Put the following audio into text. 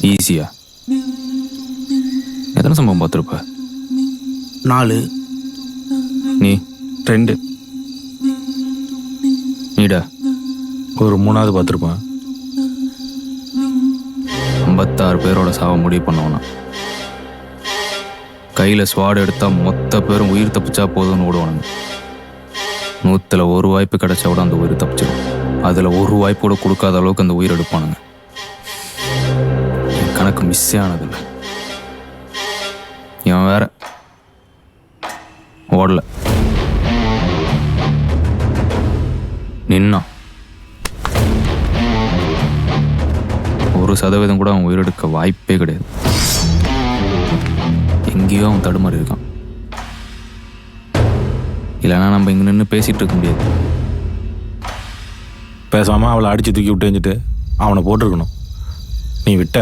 ஈஸியா? எத்தனை சம்பவம் பார்த்துருப்ப? 4. நீ? 2. நீடா? ஒரு 3ஆவது பார்த்துருப்பேன். 56 பேரோட சாவை முடிவு பண்ணவனா? கையில் ஸ்வாட் எடுத்தால் மொத்த பேரும் உயிர் தப்பிச்சா போதும்னு ஓடுவானுங்க. 100ல் 1 வாய்ப்பு கிடைச்சா கூட அந்த உயிர் தப்பிச்சிடும். அதில் 1 வாய்ப்பு கூட கொடுக்காத அளவுக்கு அந்த உயிர் எடுப்பானுங்க. என் கணக்கு மிஸ்ஸே ஆனதில்லை. இவன் வேற ஓடல, நின்னான். 1% கூட அவன் உயிரெடுக்க வாய்ப்பே கிடையாது. எங்கேயோ அவன் தடுமாறி இருக்கான். இல்லைன்னா நம்ம இங்கே நின்று பேசிகிட்டு இருக்க முடியாது. பேசாமல் அவளை அடித்து தூக்கி விட்டு அவனை போட்டிருக்கணும். நீ விட்ட.